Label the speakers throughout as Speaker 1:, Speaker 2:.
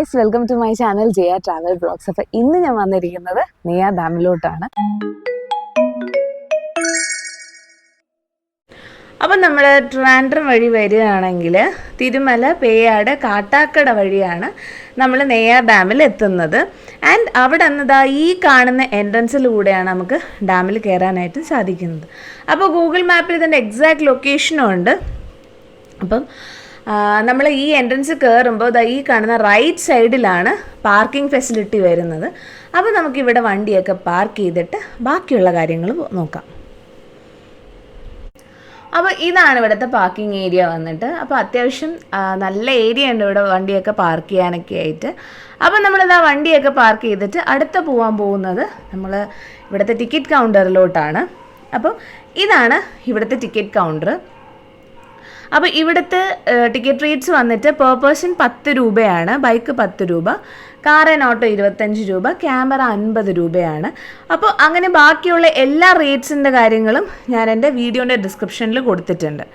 Speaker 1: Guys, welcome to my channel Jiya travel blogs. അപ്പോൾ ഇന്ന് ഞാൻ വന്നിരിക്കുന്നത് നെയ്യാർ ഡാമിലോട്ടാണ്. അപ്പം നമ്മൾ ട്രിവാൻഡ്രം വഴി വരികയാണെങ്കിൽ തിരുമല, പേയാട്, കാട്ടാക്കട വഴിയാണ് നമ്മൾ നെയ്യാർ ഡാമിൽ എത്തുന്നത്. ആൻഡ് അവിടെ നിന്നതാ ഈ കാണുന്ന എൻട്രൻസിലൂടെയാണ് നമുക്ക് ഡാമിൽ കയറാനായിട്ട് സാധിക്കുന്നത്. അപ്പോൾ ഗൂഗിൾ മാപ്പിൽ ഇതിൻ്റെ എക്സാക്ട് ലൊക്കേഷനും ഉണ്ട്. അപ്പം നമ്മൾ ഈ എൻട്രൻസ് കയറുമ്പോൾ ഈ കാണുന്ന റൈറ്റ് സൈഡിലാണ് പാർക്കിംഗ് ഫെസിലിറ്റി വരുന്നത്. അപ്പോൾ നമുക്കിവിടെ വണ്ടിയൊക്കെ പാർക്ക് ചെയ്തിട്ട് ബാക്കിയുള്ള കാര്യങ്ങൾ നോക്കാം. അപ്പോൾ ഇതാണ് ഇവിടുത്തെ പാർക്കിംഗ് ഏരിയ വന്നിട്ട്. അപ്പോൾ അത്യാവശ്യം നല്ല ഏരിയ ഉണ്ട് ഇവിടെ വണ്ടിയൊക്കെ പാർക്ക് ചെയ്യാനൊക്കെ ആയിട്ട്. അപ്പോൾ നമ്മളിതാ വണ്ടിയൊക്കെ പാർക്ക് ചെയ്തിട്ട് അടുത്ത പോകാൻ പോകുന്നത് നമ്മൾ ഇവിടുത്തെ ടിക്കറ്റ് കൗണ്ടറിലോട്ടാണ്. അപ്പോൾ ഇതാണ് ഇവിടുത്തെ ടിക്കറ്റ് കൗണ്ടർ. അപ്പോൾ ഇവിടുത്തെ ടിക്കറ്റ് റേറ്റ്സ് വന്നിട്ട് പെർ പേഴ്സൺ 10 രൂപയാണ്, ബൈക്ക് 10 രൂപ, കാർ ആൻഡ് ഓട്ടോ 25 രൂപ, ക്യാമറ 50 രൂപയാണ്. അപ്പോൾ അങ്ങനെ ബാക്കിയുള്ള എല്ലാ റേറ്റ്സിൻ്റെ കാര്യങ്ങളും ഞാൻ എൻ്റെ വീഡിയോൻ്റെ ഡിസ്ക്രിപ്ഷനിൽ കൊടുത്തിട്ടുണ്ട്.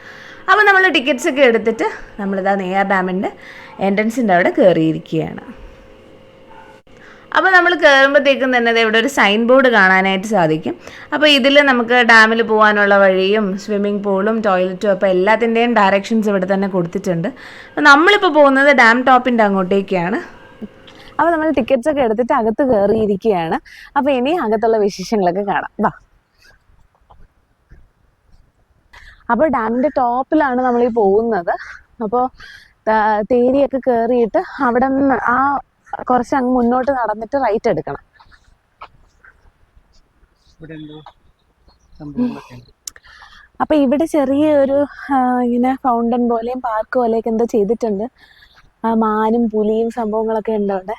Speaker 1: അപ്പോൾ നമ്മൾ ടിക്കറ്റ്സ് ഒക്കെ എടുത്തിട്ട് നമ്മളിതാ നെയ്യാർ ഡാമിൻ്റെ എൻട്രൻസിൻ്റെ അവിടെ കയറിയിരിക്കുകയാണ്. അപ്പോൾ നമ്മൾ കയറുമ്പോഴത്തേക്കും തന്നെ ഇവിടെ ഒരു സൈൻ ബോർഡ് കാണാനായിട്ട് സാധിക്കും. അപ്പോൾ ഇതിൽ നമുക്ക് ഡാമിൽ പോകാനുള്ള വഴിയും സ്വിമ്മിംഗ് പൂളും ടോയ്ലറ്റും അപ്പോൾ എല്ലാത്തിൻ്റെയും ഡയറക്ഷൻസ് ഇവിടെ തന്നെ കൊടുത്തിട്ടുണ്ട്. അപ്പോൾ നമ്മളിപ്പോൾ പോകുന്നത് ഡാം ടോപ്പിൻ്റെ അങ്ങോട്ടേക്കാണ്. അപ്പോൾ നമ്മൾ ടിക്കറ്റ്സ് ഒക്കെ എടുത്തിട്ട് അകത്ത് കയറിയിരിക്കുകയാണ്. അപ്പോൾ ഇനി അകത്തുള്ള വിശേഷങ്ങളൊക്കെ കാണാം, വാ. അപ്പോൾ ഡാമിൻ്റെ ടോപ്പിലാണ് നമ്മളീ പോകുന്നത്. അപ്പോൾ തേരിയൊക്കെ കയറിയിട്ട് അവിടെ നിന്ന് കുറച്ച് അങ്ങ് മുന്നോട്ട് നടന്നിട്ട് റൈറ്റ് എടുക്കണം. അപ്പൊ ഇവിടെ ചെറിയൊരു ഇങ്ങനെ ഫൗണ്ടൻ പോലെയും പാർക്ക് പോലെയൊക്കെ എന്തോ ചെയ്തിട്ടുണ്ട്. മാനും പുലിയും സംഭവങ്ങളൊക്കെ ഉണ്ട് അവിടെ.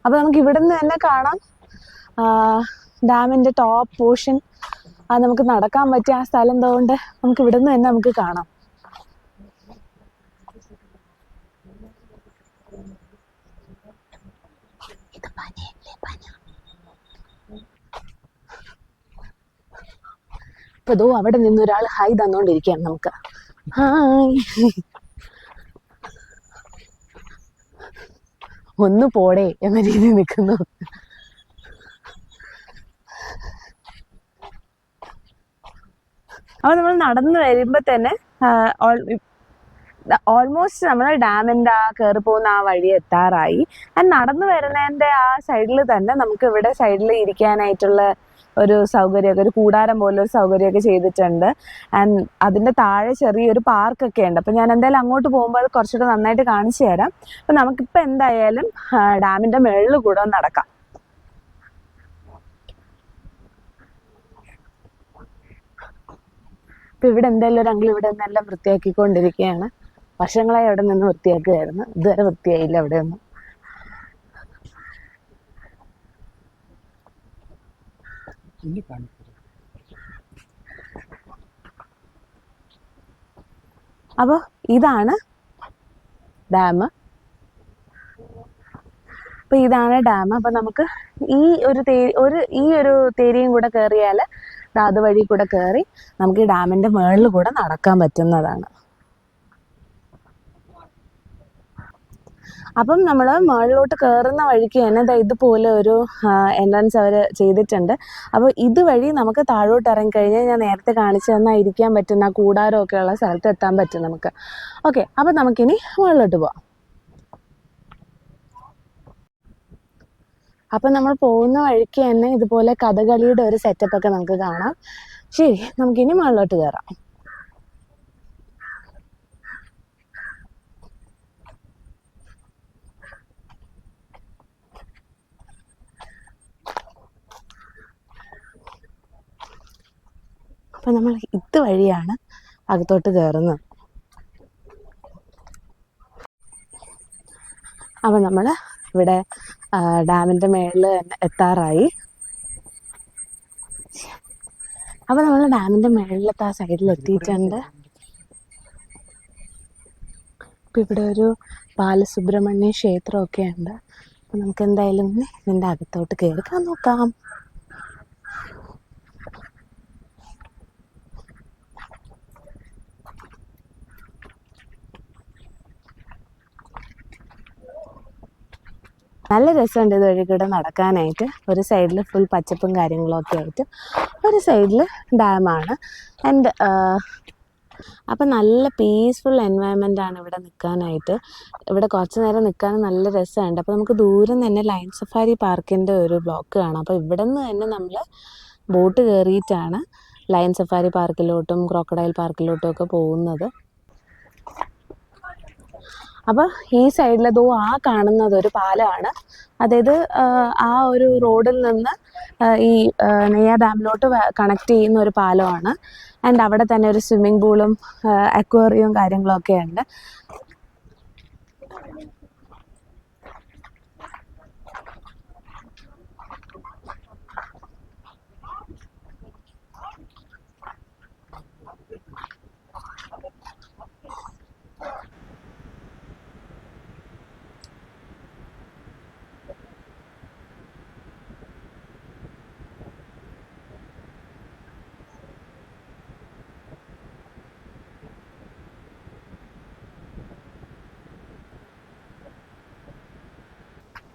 Speaker 1: അപ്പൊ നമുക്ക് ഇവിടെ നിന്ന് തന്നെ കാണാം ഡാമിന്റെ ടോപ്പ് പോർഷൻ. അത് നമുക്ക് നടക്കാൻ പറ്റിയ ആ സ്ഥലം എന്തുകൊണ്ട് നമുക്ക് ഇവിടെ നിന്ന് തന്നെ നമുക്ക് കാണാം. ഇപ്പൊ ദോ അവിടെ നിന്ന് ഒരാൾ ഹായ് തന്നോണ്ടിരിക്കുകയാണ് നമുക്ക്. ഹായ്, ഒന്ന് പോടേ എന്ന രീതിയിൽ നിൽക്കുന്നു. അപ്പൊ നമ്മൾ നടന്നു വരുമ്പോ തന്നെ ഓൾമോസ്റ്റ് നമ്മൾ ഡാമിൻ്റെ കയറി പോകുന്ന ആ വഴി എത്താറായി. നടന്നു വരുന്നതിൻ്റെ ആ സൈഡിൽ തന്നെ നമുക്ക് ഇവിടെ സൈഡിൽ ഇരിക്കാനായിട്ടുള്ള ഒരു സൗകര്യമൊക്കെ, ഒരു കൂടാരം പോലെ ഒരു സൗകര്യമൊക്കെ ചെയ്തിട്ടുണ്ട്. ആൻഡ് അതിൻ്റെ താഴെ ചെറിയൊരു പാർക്കൊക്കെ ഉണ്ട്. അപ്പം ഞാൻ എന്തായാലും അങ്ങോട്ട് പോകുമ്പോൾ അത് കുറച്ചുകൂടെ നന്നായിട്ട് കാണിച്ചു തരാം. അപ്പം നമുക്കിപ്പോൾ എന്തായാലും ഡാമിൻ്റെ മുകളിൽ കൂടെ നടക്കാം. അപ്പം ഇവിടെ എന്തായാലും ഒരു അങ്കിൾ ഇവിടെ നിന്നെല്ലാം വൃത്തിയാക്കിക്കൊണ്ടിരിക്കുകയാണ്. വർഷങ്ങളായി അവിടെ നിന്ന് വൃത്തിയാക്കുകയായിരുന്നു, ഇതുവരെ വൃത്തിയായില്ല അവിടെ ഒന്നും. അപ്പോൾ ഇതാണ് ഡാം. അപ്പൊ ഇതാണ് ഡാം. അപ്പൊ നമുക്ക് ഈ ഒരു തേരിയും കൂടെ കയറിയാൽ അതുവഴി കൂടെ കയറി നമുക്ക് ഈ ഡാമിന്റെ മുകളിൽ കൂടെ നടക്കാൻ പറ്റുന്നതാണ്. അപ്പം നമ്മൾ മുകളിലോട്ട് കയറുന്ന വഴിക്ക് തന്നെ ഇതുപോലെ ഒരു എൻട്രൻസ് അവർ ചെയ്തിട്ടുണ്ട്. അപ്പോൾ ഇതുവഴി നമുക്ക് താഴോട്ട് ഇറങ്ങിക്കഴിഞ്ഞാൽ ഞാൻ നേരത്തെ കാണിച്ചു തന്നാൽ ഇരിക്കാൻ പറ്റുന്ന കൂടാരമൊക്കെ ഉള്ള സ്ഥലത്ത് എത്താൻ പറ്റും നമുക്ക്. ഓക്കെ, അപ്പം നമുക്കിനി മുകളിലോട്ട് പോവാം. അപ്പം നമ്മൾ പോകുന്ന വഴിക്ക് തന്നെ ഇതുപോലെ കഥകളിയുടെ ഒരു സെറ്റപ്പ് ഒക്കെ നമുക്ക് കാണാം. ശരി, നമുക്കിനി മുകളിലോട്ട് കയറാം. അപ്പം നമ്മൾ ഇതുവഴിയാണ് അകത്തോട്ട് കയറുന്നത്. അപ്പം നമ്മൾ ഇവിടെ ഡാമിൻ്റെ മേളിൽ എത്താറായി. അപ്പം നമ്മൾ ഡാമിൻ്റെ മേളിലത്തെ ആ സൈഡിൽ എത്തിയിട്ടുണ്ട്. അപ്പം ഇവിടെ ഒരു ബാലസുബ്രഹ്മണ്യ ക്ഷേത്രമൊക്കെ ഉണ്ട്. അപ്പം നമുക്ക് എന്തായാലും ഇതിൻ്റെ അകത്തോട്ട് കയറി നോക്കാം. നല്ല രസമുണ്ട് ഇത് വഴി കൂടെ നടക്കാനായിട്ട്. ഒരു സൈഡിൽ ഫുൾ പച്ചപ്പും കാര്യങ്ങളൊക്കെ ആയിട്ട്, ഒരു സൈഡിൽ ഡാമാണ്. ആൻഡ് അപ്പം നല്ല പീസ്ഫുൾ എൻവയൺമെൻ്റ് ആണ് ഇവിടെ നിൽക്കാനായിട്ട്. ഇവിടെ കുറച്ച് നേരം നിൽക്കാൻ നല്ല രസമുണ്ട്. അപ്പോൾ നമുക്ക് ദൂരം തന്നെ ലയൺ സഫാരി പാർക്കിൻ്റെ ഒരു ബ്ലോക്ക് കാണാം. അപ്പോൾ ഇവിടെ നിന്ന് തന്നെ നമ്മൾ ബോട്ട് കയറിയിട്ടാണ് ലയൺ സഫാരി പാർക്കിലോട്ടും ക്രോക്കഡൈൽ പാർക്കിലോട്ടും ഒക്കെ പോകുന്നത്. അപ്പോൾ ഈ സൈഡിലതോ ആ കാണുന്നത് ഒരു പാലമാണ്. അതായത് ആ ഒരു റോഡിൽ നിന്ന് ഈ നെയ്യാർ ഡാമിലോട്ട് കണക്ട് ചെയ്യുന്ന ഒരു പാലമാണ്. ആൻഡ് അവിടെ തന്നെ ഒരു സ്വിമ്മിംഗ് പൂളും അക്വേറിയവും കാര്യങ്ങളൊക്കെ ഉണ്ട്.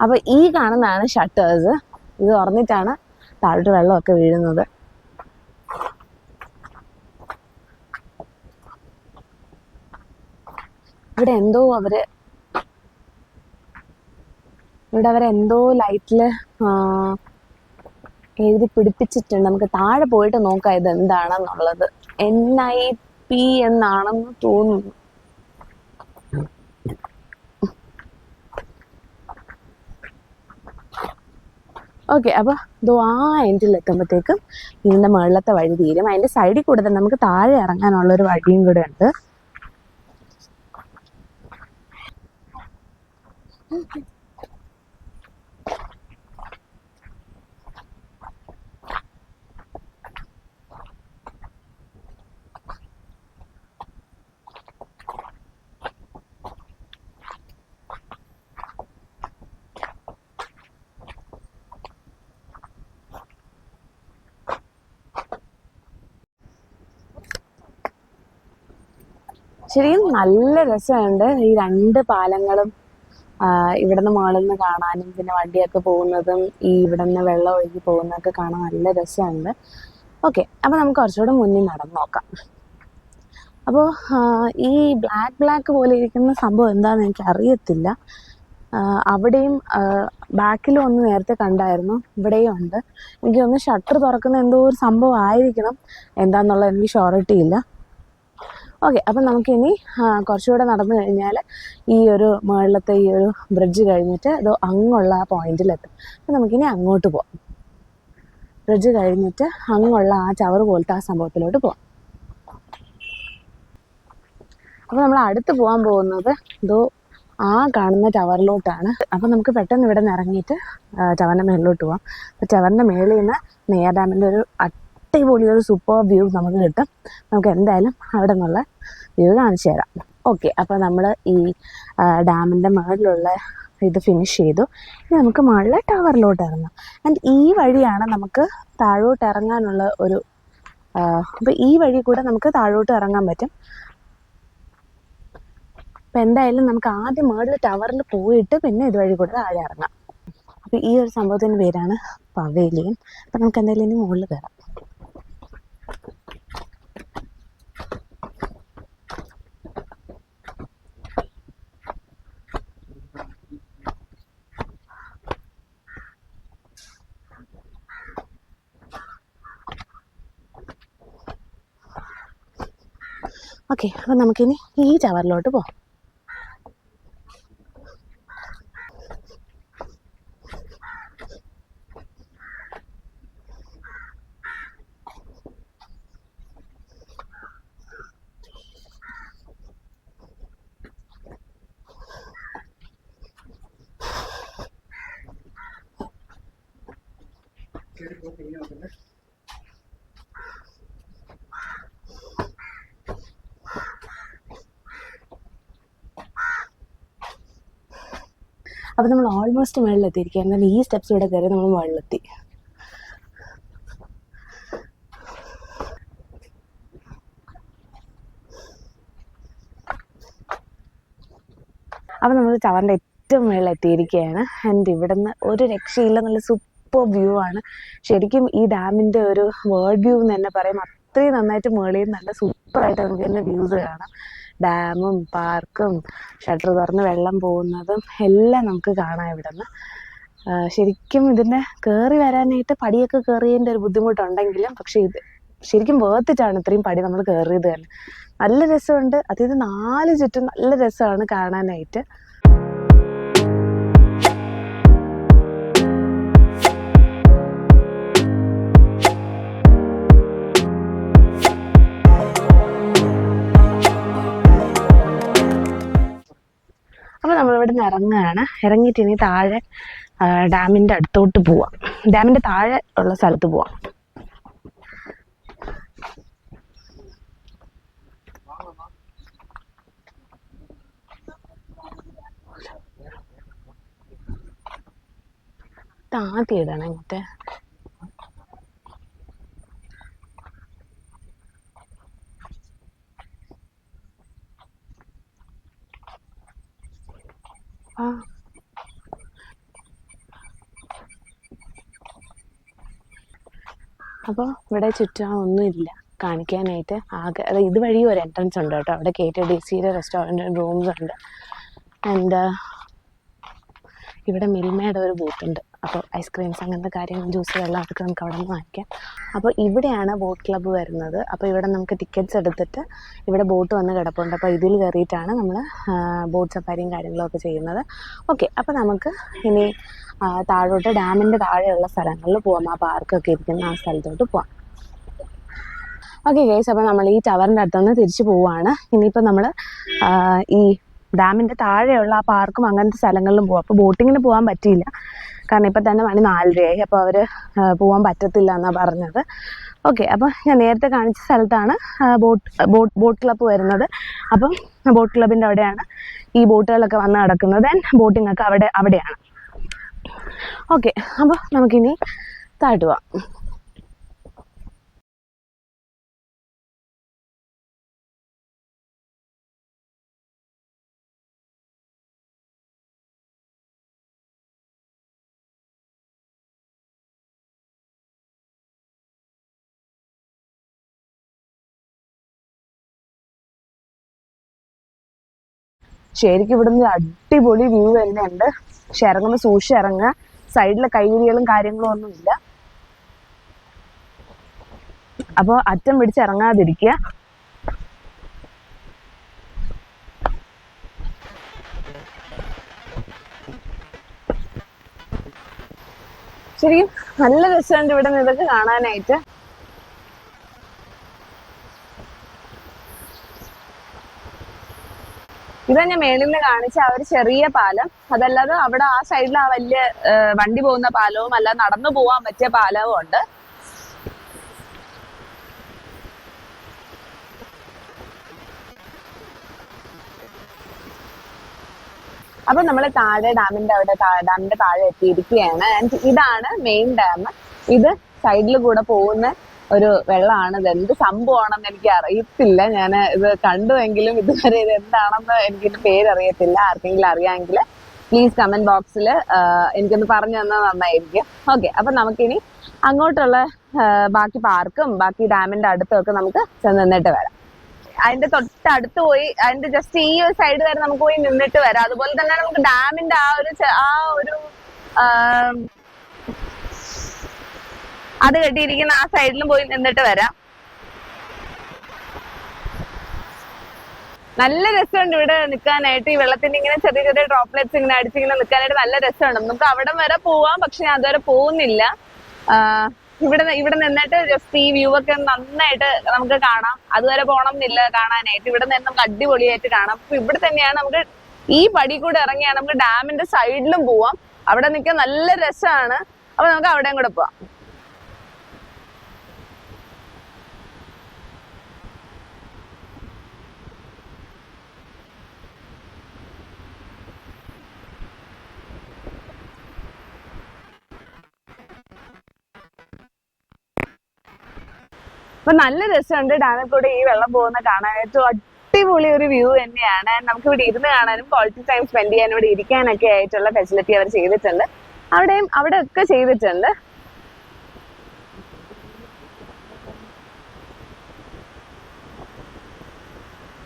Speaker 1: അപ്പോൾ ഈ കാണുന്നതാണ് ഷട്ടേഴ്സ്. ഇത് തുറന്നിട്ടാണ് താഴോട്ട് വെള്ളമൊക്കെ വീഴുന്നത്. ഇവിടെ അവരെന്തോ ലൈറ്റിൽ എഴുതി പിടിപ്പിച്ചിട്ടുണ്ട്. നമുക്ക് താഴെ പോയിട്ട് നോക്കാം ഇത് എന്താണെന്നുള്ളത്. NIP എന്നാണെന്ന് തോന്നുന്നു. ഓക്കെ, അപ്പോൾ ആ എൻഡിൽ എത്തുമ്പോഴത്തേക്കും ഇതിൻ്റെ മുകളിലത്തെ വഴി തീരും. അതിൻ്റെ സൈഡിൽ കൂടെ തന്നെ നമുക്ക് താഴെ ഇറങ്ങാനുള്ളൊരു വഴിയും കൂടെ ഉണ്ട്. ശരിയും നല്ല രസമുണ്ട് ഈ രണ്ട് പാലങ്ങളും ഇവിടെ നിന്ന് മുകളിൽ നിന്ന് കാണാനും, പിന്നെ വണ്ടിയൊക്കെ പോകുന്നതും ഈ ഇവിടെ നിന്ന് വെള്ളം ഒഴുകി പോകുന്നതൊക്കെ കാണാൻ നല്ല രസമുണ്ട്. ഓക്കെ, അപ്പോൾ നമുക്ക് കുറച്ചുകൂടെ മുന്നിൽ നടന്ന് നോക്കാം. അപ്പോൾ ഈ ബ്ലാക്ക് പോലെ ഇരിക്കുന്ന സംഭവം എന്താണെന്ന് എനിക്ക് അറിയത്തില്ല. അവിടെയും ബാക്കിലും ഒന്ന് നേരത്തെ കണ്ടായിരുന്നു, ഇവിടെയും ഉണ്ട്. എനിക്ക് തോന്നുന്നു ഷട്ടർ തുറക്കുന്ന എന്തോ ഒരു സംഭവം ആയിരിക്കണം. എന്താണെന്നുള്ളത് എനിക്ക് ഷുവറിറ്റി ഇല്ല. ഓക്കെ, അപ്പം നമുക്കിനി കുറച്ചുകൂടെ നടന്നു കഴിഞ്ഞാൽ ഈ ഒരു മുകളിലത്തെ ഈ ഒരു ബ്രിഡ്ജ് കഴിഞ്ഞിട്ട് അത് അങ്ങുള്ള ആ പോയിന്റിലെത്തും. അപ്പം നമുക്കിനി അങ്ങോട്ട് പോവാം. ബ്രിഡ്ജ് കഴിഞ്ഞിട്ട് അങ്ങുള്ള ആ ചവറ് പോലത്തെ ആ സംഭവത്തിലോട്ട് പോവാം. അപ്പോൾ നമ്മൾ അടുത്ത് പോകാൻ പോകുന്നത് ആ കാണുന്ന ടവറിലോട്ടാണ്. അപ്പം നമുക്ക് പെട്ടെന്ന് ഇവിടെ നിന്ന് ഇറങ്ങിയിട്ട് ടവറിൻ്റെ മേളിലോട്ട് പോവാം. അപ്പോൾ ടവറിൻ്റെ മേളിൽ നിന്ന് നെയ്യാർ ഡാമിൻ്റെ ഒരു അടിപൊളിയൊരു സൂപ്പർ വ്യൂ നമുക്ക് കിട്ടും. നമുക്ക് എന്തായാലും അവിടെ നിന്നുള്ള വ്യൂ കാണിച്ചു തരാം. ഓക്കെ, അപ്പോൾ നമ്മൾ ഈ ഡാമിൻ്റെ മുകളിലുള്ള ഇത് ഫിനിഷ് ചെയ്തു. ഇനി നമുക്ക് മുകളിലെ ടവറിലോട്ട് ഇറങ്ങാം. ആൻഡ് ഈ വഴിയാണ് നമുക്ക് താഴോട്ട് ഇറങ്ങാനുള്ള ഒരു അപ്പോൾ ഈ വഴി കൂടെ നമുക്ക് താഴോട്ട് ഇറങ്ങാൻ പറ്റും. അപ്പം എന്തായാലും നമുക്ക് ആദ്യം മുകളിൽ ടവറിൽ പോയിട്ട് പിന്നെ ഇതുവഴി കൂടെ താഴെ ഇറങ്ങാം. അപ്പോൾ ഈ ഒരു സംഭവത്തിൻ്റെ പേരാണ് പവേലിയൻ. അപ്പം നമുക്ക് എന്തായാലും ഇനി മുകളിൽ കയറാം. ഓക്കെ, അപ്പം നമുക്കിനി ഈ ടവറിലോട്ട് പോകാം. അപ്പോൾ നമ്മൾ ഓൾമോസ്റ്റ് മുകളിലെത്തിയിരിക്കുക. എന്നാൽ ഈ സ്റ്റെപ്സ് ഇവിടെ കയറി നമ്മൾ മുകളിലെത്തി. അപ്പോൾ നമ്മൾ ടവറിൻ്റെ ഏറ്റവും മേളിൽ എത്തിയിരിക്കുകയാണ്. ആൻഡ് ഇവിടുന്ന് ഒരു രക്ഷയില്ല, നല്ല സൂപ്പർ വ്യൂ ആണ്. ശരിക്കും ഈ ഡാമിൻ്റെ ഒരു വേൾഡ് വ്യൂ എന്ന് തന്നെ പറയും. അത്രയും നന്നായിട്ട് മേളിൽ നല്ല സൂപ്പറായിട്ട് നമുക്ക് തന്നെ വ്യൂസ് കാണാം. ഡാമും പാർക്കും ഷട്ടർ തുറന്ന് വെള്ളം പോകുന്നതും എല്ലാം നമുക്ക് കാണാം ഇവിടുന്ന്. ശരിക്കും ഇതിൻ്റെ കയറി വരാനായിട്ട് പടിയൊക്കെ കയറിയതിൻ്റെ ഒരു ബുദ്ധിമുട്ടുണ്ടെങ്കിലും പക്ഷേ ഇത് ശരിക്കും വേർത്തിട്ടാണ് ഇത്രയും പടി നമ്മൾ കയറിയത് തന്നെ. നല്ല രസമുണ്ട്. അതായത് 4 ചുറ്റും നല്ല രസമാണ് കാണാനായിട്ട്. അപ്പോൾ നമ്മളിവിടെ നിന്ന് ഇറങ്ങുകയാണ്. ഇറങ്ങിയിട്ട് ഇനി താഴെ ഡാമിൻ്റെ അടുത്തോട്ട് പോവാം. ഡാമിൻ്റെ താഴെ ഉള്ള സ്ഥലത്ത് പോവാം. ആദ്യം ഇടണം ഇങ്ങോട്ട്. അപ്പോൾ ഇവിടെ ചുറ്റാൻ ഒന്നുമില്ല കാണിക്കാനായിട്ട്. ആകെ അത് ഇതുവഴി ഒരു എൻട്രൻസ് ഉണ്ട് കേട്ടോ. അവിടെ KTDCയുടെ റെസ്റ്റോറൻറ്റ് റൂംസ് ഉണ്ട്. ആൻഡ് ഇവിടെ മിൽമയുടെ ഒരു ബൂത്തുണ്ട്. അപ്പോൾ ഐസ്ക്രീംസ് അങ്ങനത്തെ കാര്യങ്ങൾ, ജ്യൂസ്, വെള്ളം അതൊക്കെ നമുക്ക് അവിടെ നിന്ന് വാങ്ങിക്കാം. അപ്പോൾ ഇവിടെയാണ് ബോട്ട് ക്ലബ്ബ് വരുന്നത്. അപ്പോൾ ഇവിടെ നമുക്ക് ടിക്കറ്റ്സ് എടുത്തിട്ട് ഇവിടെ ബോട്ട് വന്ന് കിടപ്പുണ്ട്. അപ്പോൾ ഇതിൽ കയറിയിട്ടാണ് നമ്മൾ ബോട്ട് സഫാരിയും കാര്യങ്ങളൊക്കെ ചെയ്യുന്നത്. ഓക്കെ, അപ്പോൾ നമുക്ക് ഇനി താഴോട്ട് ഡാമിൻ്റെ താഴെയുള്ള സ്ഥലങ്ങളിൽ പോവാം. ആ പാർക്കൊക്കെ ഇരിക്കുന്ന ആ സ്ഥലത്തോട്ട് പോവാം. ഓക്കെ ഗൈസ്, അപ്പോൾ നമ്മൾ ഈ ടവറിൻ്റെ അടുത്തുനിന്ന് തിരിച്ചു പോവുകയാണ്. ഇനിയിപ്പോൾ നമ്മൾ ഈ ഡാമിൻ്റെ താഴെയുള്ള ആ പാർക്കും അങ്ങനത്തെ സ്ഥലങ്ങളിലും പോവാം. അപ്പോൾ ബോട്ടിങ്ങിന് പോകാൻ പറ്റിയില്ല, കാരണം ഇപ്പം തന്നെ മണി 4:30. അപ്പോൾ അവർ പോകാൻ പറ്റത്തില്ല എന്നാണ് പറഞ്ഞത്. ഓക്കെ, അപ്പോൾ ഞാൻ നേരത്തെ കാണിച്ച സ്ഥലത്താണ് ബോട്ട് ക്ലബ്ബ് വരുന്നത്. അപ്പം ബോട്ട് ക്ലബിൻ്റെ അവിടെയാണ് ഈ ബോട്ടുകളൊക്കെ വന്ന് കിടക്കുന്നത്. ബോട്ടിംഗ് ഒക്കെ അവിടെയാണ്. ഓക്കെ, അപ്പോൾ നമുക്കിനി താഴ്ത്തു പോവാം. ശരിക്കും ഇവിടുന്ന് അടിപൊളി വ്യൂ തന്നെയുണ്ട്. പക്ഷെ ഇറങ്ങുമ്പോൾ സൂക്ഷിച്ച് ഇറങ്ങുക. സൈഡിലെ കൈവിരികളും കാര്യങ്ങളും ഒന്നുമില്ല. അപ്പോൾ അറ്റം പിടിച്ച് ഇറങ്ങാതിരിക്കുക. ശരിക്കും നല്ല രസമുണ്ട് ഇവിടെ നിന്ന് ഇതൊക്കെ കാണാനായിട്ട്. ഇത് തന്നെ മേളിൽ നിന്ന് കാണിച്ച ആ ഒരു ചെറിയ പാലം. അതല്ലാതെ അവിടെ ആ സൈഡിൽ ആ വലിയ വണ്ടി പോകുന്ന പാലവും അല്ലാതെ നടന്നു പോകാൻ പറ്റിയ പാലവും ഉണ്ട്. അപ്പൊ നമ്മൾ താഴെ ഡാമിന്റെ താഴെ എത്തിയിരിക്കുകയാണ്. ആൻഡ് ഇതാണ് മെയിൻ ഡാം. ഇത് സൈഡിൽ കൂടെ പോകുന്ന ഒരു വെള്ളമാണ്. ഇത് എന്ത് സംഭവമാണെന്ന് എനിക്ക് അറിയത്തില്ല. ഞാൻ ഇത് കണ്ടുവെങ്കിലും ഇതുവരെ ഇത് എന്താണെന്ന് എനിക്കിന്റെ പേരറിയത്തില്ല. ആർക്കെങ്കിലും അറിയാമെങ്കിൽ പ്ലീസ് കമന്റ് ബോക്സിൽ എനിക്കൊന്ന് പറഞ്ഞു തന്നാൽ നന്നായിരിക്കും. ഓക്കെ, അപ്പൊ നമുക്കിനി അങ്ങോട്ടുള്ള ബാക്കി പാർക്കും ബാക്കി ഡാമിന്റെ അടുത്തും ഒക്കെ നമുക്ക് ചെന്ന് നിന്നിട്ട് വരാം. അതിന്റെ തൊട്ടടുത്ത് പോയി അതിന്റെ ജസ്റ്റ് ഈ ഒരു സൈഡ് വരെ നമുക്ക് പോയി നിന്നിട്ട് വരാം. അതുപോലെ തന്നെ നമുക്ക് ഡാമിന്റെ ആ ഒരു അത് കെട്ടിയിരിക്കുന്ന ആ സൈഡിലും പോയി നിന്നിട്ട് വരാം. നല്ല രസമുണ്ട് ഇവിടെ നിൽക്കാനായിട്ട്. ഈ വെള്ളത്തിന്റെ ഇങ്ങനെ ചെറിയ ചെറിയ ഡ്രോപ്ലെറ്റ്സ് ഇങ്ങനെ അടിച്ചിങ്ങനെ നിൽക്കാനായിട്ട് നല്ല രസമുണ്ട്. നമുക്ക് അവിടെ വരെ പോവാം, പക്ഷെ ഞാൻ അതുവരെ പോകുന്നില്ല. ഇവിടെ നിന്നിട്ട് ജസ്റ്റ് ഈ വ്യൂ ഒക്കെ നന്നായിട്ട് നമുക്ക് കാണാം. അതുവരെ പോകണം എന്നില്ല കാണാനായിട്ട്. ഇവിടെ നിന്ന് നമുക്ക് അടിപൊളിയായിട്ട് കാണാം. അപ്പൊ ഇവിടെ തന്നെയാണ് നമുക്ക് ഈ പടി കൂടെ ഇറങ്ങിയാണ് നമുക്ക് ഡാമിന്റെ സൈഡിലും പോവാം. അവിടെ നിൽക്കാൻ നല്ല രസമാണ്. അപ്പൊ നമുക്ക് അവിടെയും കൂടെ പോവാം. അപ്പൊ നല്ല രസമുണ്ട് ഡാമിൽ കൂടെ ഈ വെള്ളം പോകുന്ന കാണാനായിട്ട്. അടിപൊളി ഒരു വ്യൂ തന്നെയാണ്. നമുക്ക് ഇവിടെ ഇരുന്ന് കാണാനും ക്വാളിറ്റി ടൈം സ്പെൻഡ് ചെയ്യാനും ഇവിടെ ഇരിക്കാനൊക്കെ ആയിട്ടുള്ള ഫെസിലിറ്റി അവർ ചെയ്തിട്ടുണ്ട്. അവിടെ ഒക്കെ ചെയ്തിട്ടുണ്ട്.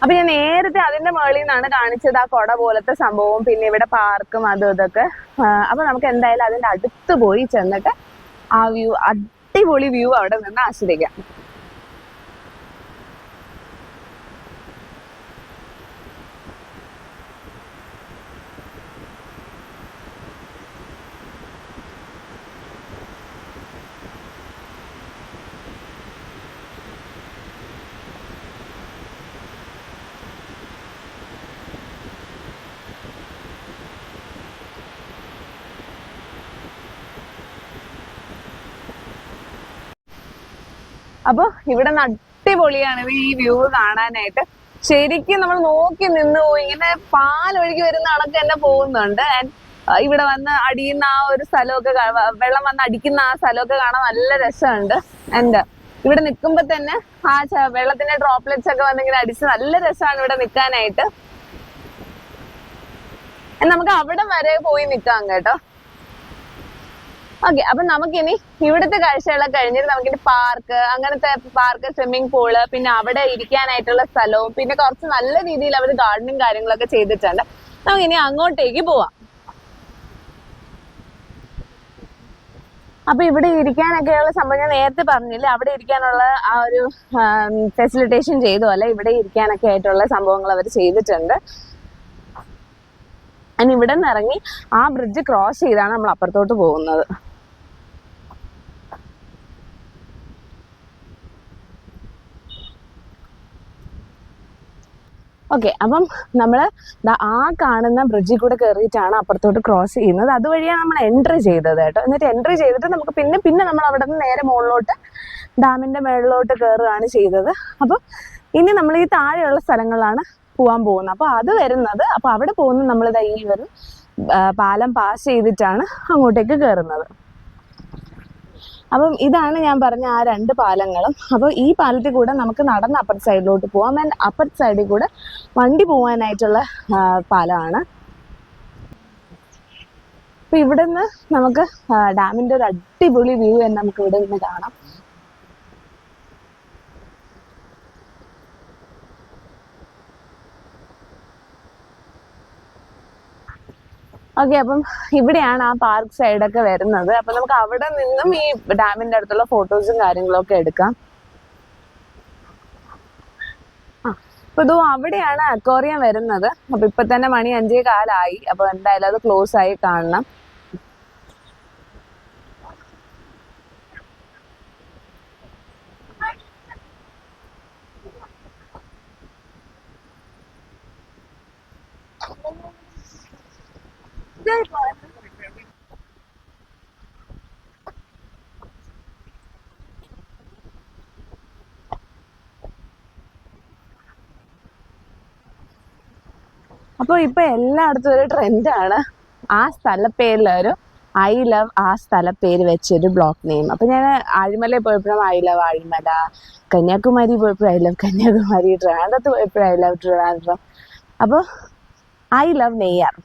Speaker 1: അപ്പൊ ഞാൻ നേരത്തെ അതിന്റെ മുകളിൽ നിന്നാണ് കാണിച്ചത് ആ കൊട പോലത്തെ സംഭവവും പിന്നെ ഇവിടെ പാർക്കും അതും ഇതൊക്കെ. അപ്പൊ നമുക്ക് എന്തായാലും അതിന്റെ അടുത്ത് പോയി ചെന്നിട്ട് ആ വ്യൂ, അടിപൊളി വ്യൂ അവിടെ നിന്ന് ആസ്വദിക്കാം. അപ്പൊ ഇവിടെ നിന്ന് അടിപൊളിയാണ് ഈ വ്യൂ കാണാനായിട്ട്. ശരിക്കും നമ്മൾ നോക്കി നിന്ന് പോയി. ഇങ്ങനെ പാലൊഴുകി വരുന്ന കണക്ക് തന്നെ പോകുന്നുണ്ട്. ഇവിടെ വന്ന് അടിയുന്ന ആ ഒരു സ്ഥലമൊക്കെ, വെള്ളം വന്ന് അടിക്കുന്ന ആ സ്ഥലമൊക്കെ കാണാൻ നല്ല രസമുണ്ട്. ആൻഡ് ഇവിടെ നിൽക്കുമ്പോ തന്നെ ആ വെള്ളത്തിന്റെ ഡ്രോപ്ലെറ്റ്സ് ഒക്കെ വന്നിങ്ങനെ അടിച്ച് നല്ല രസമാണ് ഇവിടെ നിൽക്കാനായിട്ട്. നമുക്ക് അവിടെ വരെ പോയി നിൽക്കാം കേട്ടോ. ഓക്കെ, അപ്പൊ നമുക്കിനി ഇവിടുത്തെ കാഴ്ചകളൊക്കെ കഴിഞ്ഞിട്ട് നമുക്കിനി പാർക്ക്, അങ്ങനത്തെ പാർക്ക്, സ്വിമ്മിംഗ് പൂള്, പിന്നെ അവിടെ ഇരിക്കാനായിട്ടുള്ള സ്ഥലവും പിന്നെ കുറച്ച് നല്ല രീതിയിൽ അവർ ഗാർഡനിങ് കാര്യങ്ങളൊക്കെ ചെയ്തിട്ടുണ്ട്. നമുക്കിനി അങ്ങോട്ടേക്ക് പോവാം. അപ്പൊ ഇവിടെ ഇരിക്കാനൊക്കെയുള്ള സംഭവം ഞാൻ നേരത്തെ പറഞ്ഞില്ലേ, അവിടെ ഇരിക്കാനുള്ള ആ ഒരു ഫെസിലിറ്റേഷൻ ചെയ്തു അല്ല, ഇവിടെ ഇരിക്കാനൊക്കെ ആയിട്ടുള്ള സംഭവങ്ങൾ അവർ ചെയ്തിട്ടുണ്ട്. ഇനി ഇവിടെ നിന്ന് ഇറങ്ങി ആ ബ്രിഡ്ജ് ക്രോസ് ചെയ്താണ് നമ്മൾ അപ്പുറത്തോട്ട് പോകുന്നത്. ഓക്കെ, അപ്പം നമ്മള് ആ കാണുന്ന ബ്രിഡ്ജിൽ കൂടെ കയറിയിട്ടാണ് അപ്പുറത്തോട്ട് ക്രോസ് ചെയ്യുന്നത്. അതുവഴിയാണ് നമ്മൾ എൻട്രി ചെയ്തത് കേട്ടോ. എന്നിട്ട് എൻട്രി ചെയ്തിട്ട് നമുക്ക് പിന്നെ നമ്മൾ അവിടെ നിന്ന് നേരെ മുകളിലോട്ട് ഡാമിന്റെ മുകളിലോട്ട് കയറുകയാണ് ചെയ്തത്. അപ്പൊ ഇനി നമ്മൾ ഈ താഴെയുള്ള സ്ഥലങ്ങളാണ് പോകാൻ പോകുന്നത്. അപ്പൊ അത് വരുന്നത്, അപ്പൊ അവിടെ പോകുന്നത് നമ്മളിതാ ഈ ഒരു പാലം പാസ് ചെയ്തിട്ടാണ് അങ്ങോട്ടേക്ക് കയറുന്നത്. അപ്പം ഇതാണ് ഞാൻ പറഞ്ഞ ആ രണ്ട് പാലങ്ങളും. അപ്പോൾ ഈ പാലത്തിൽ കൂടെ നമുക്ക് നടന്ന് അപ്പുറത്തെ സൈഡിലോട്ട് പോകാം. ആൻഡ് അപ്പുറത്തെ സൈഡിൽ കൂടെ വണ്ടി പോകാനായിട്ടുള്ള പാലമാണ്. അപ്പൊ ഇവിടെ നിന്ന് നമുക്ക് ഡാമിന്റെ ഒരു അടിപൊളി വ്യൂ തന്നെ നമുക്ക് ഇവിടെ നിന്ന് കാണാം. ഓക്കെ, അപ്പം ഇവിടെയാണ് ആ പാർക്ക് സൈഡൊക്കെ വരുന്നത്. അപ്പൊ നമുക്ക് അവിടെ നിന്നും ഈ ഡാമിന്റെ അടുത്തുള്ള ഫോട്ടോസും കാര്യങ്ങളും ഒക്കെ എടുക്കാം. അപ്പൊ ഇതോ അവിടെയാണ് അക്വേറിയം വരുന്നത്. അപ്പൊ ഇപ്പൊ തന്നെ മണി 5:15 അപ്പൊ എന്തായാലും അത് ക്ലോസ് ആയി കാണണം. അപ്പൊ ഇപ്പൊ എല്ലായിടത്തും ഒരു ട്രെൻഡാണ് ആ സ്ഥലപ്പേരിലൊരു ഐ ലവ് ആ സ്ഥലപ്പേര് വെച്ചൊരു ബ്ലോക്ക് നെയിം. അപ്പൊ ഞാൻ ആഴിമലയിൽ പോയപ്പോഴും ഐ ലവ് ആഴിമല, കന്യാകുമാരി പോയപ്പോഴും ഐ ലവ് കന്യാകുമാരി, ട്രിവാൻഡ്രത്ത് പോയപ്പോഴും ഐ ലവ് ട്രിവാൻഡ്രം. അപ്പോൾ ഐ ലവ് നെയ്യാർ.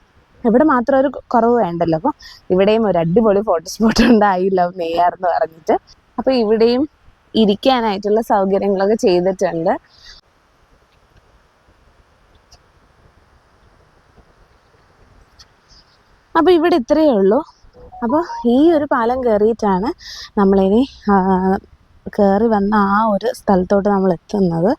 Speaker 1: ഇവിടെ മാത്രം ഒരു കുറവ് വേണ്ടല്ലോ. അപ്പൊ ഇവിടെയും ഒരു അടിപൊളി ഫോട്ടോ സ്പോട്ട് ഉണ്ട്, ഐ ലവ് നെയ്യാർ എന്ന് പറഞ്ഞിട്ട്. അപ്പൊ ഇവിടെയും ഇരിക്കാനായിട്ടുള്ള സൗകര്യങ്ങളൊക്കെ ചെയ്തിട്ടുണ്ട്. അപ്പൊ ഇവിടെ ഇത്രയേ ഉള്ളൂ. അപ്പോൾ ഈ ഒരു പാലം കയറിയിട്ടാണ് നമ്മളിനി കയറി വന്ന ആ ഒരു സ്ഥലത്തോട്ട് നമ്മൾ എത്തുന്നത്.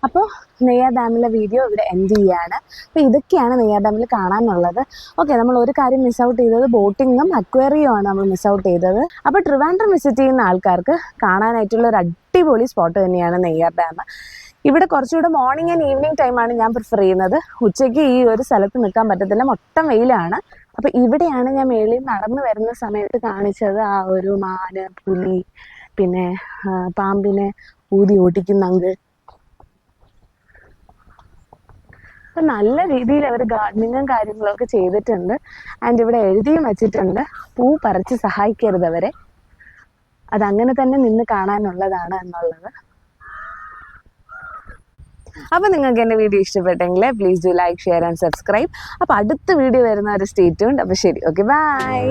Speaker 1: അപ്പോൾ നെയ്യാർ ഡാമിലെ വീഡിയോ ഇവിടെ എൻഡ് ചെയ്യാണ്. അപ്പോൾ ഇതൊക്കെയാണ് നെയ്യാർ ഡാമിൽ കാണാനുള്ളത്. ഓക്കെ, നമ്മൾ ഒരു കാര്യം മിസ് ഔട്ട് ചെയ്തത് ബോട്ടിങ്ങും അക്വേറിയവും ആണ് നമ്മൾ മിസ് ഔട്ട് ചെയ്തത്. അപ്പോൾ ട്രിവാൻഡ്രം വിസിറ്റ് ചെയ്യുന്ന ആൾക്കാർക്ക് കാണാനായിട്ടുള്ള ഒരു അടിപൊളി സ്പോട്ട് തന്നെയാണ് നെയ്യാർ ഡാം. ഇവിടെ കുറച്ചുകൂടെ മോർണിംഗ് ആൻഡ് ഈവനിങ് ടൈമാണ് ഞാൻ പ്രിഫർ ചെയ്യുന്നത്. ഉച്ചയ്ക്ക് ഈ ഒരു സ്ഥലത്ത് നിൽക്കാൻ പറ്റത്തില്ല, മൊത്തം വെയിലാണ്. അപ്പോൾ ഇവിടെയാണ് ഞാൻ മേളിൽ നടന്നു വരുന്ന സമയത്ത് കാണിച്ചത് ആ ഒരു മാന്, പുലി, പിന്നെ പാമ്പിനെ ഊതി ഓടിക്കുന്ന അങ്കിൾ. അപ്പം നല്ല രീതിയിൽ അവർ ഗാർഡനിങ്ങും കാര്യങ്ങളൊക്കെ ചെയ്തിട്ടുണ്ട്. ആൻഡ് ഇവിടെ എഴുതിയും വെച്ചിട്ടുണ്ട്, പൂ പറിച്ച് സഹായിക്കരുത് അവരെ. അതങ്ങനെ തന്നെ നിന്ന് കാണാനുള്ളതാണ് എന്നുള്ളത്. അപ്പോൾ നിങ്ങൾക്ക് എൻ്റെ വീഡിയോ ഇഷ്ടപ്പെട്ടെങ്കിൽ please do like, share and subscribe. അപ്പോൾ അടുത്ത വീഡിയോ വരുന്ന ഒരു സ്റ്റേ ട്യൂൺഡ്. അപ്പോൾ ശരി, ഓക്കെ, ബൈ.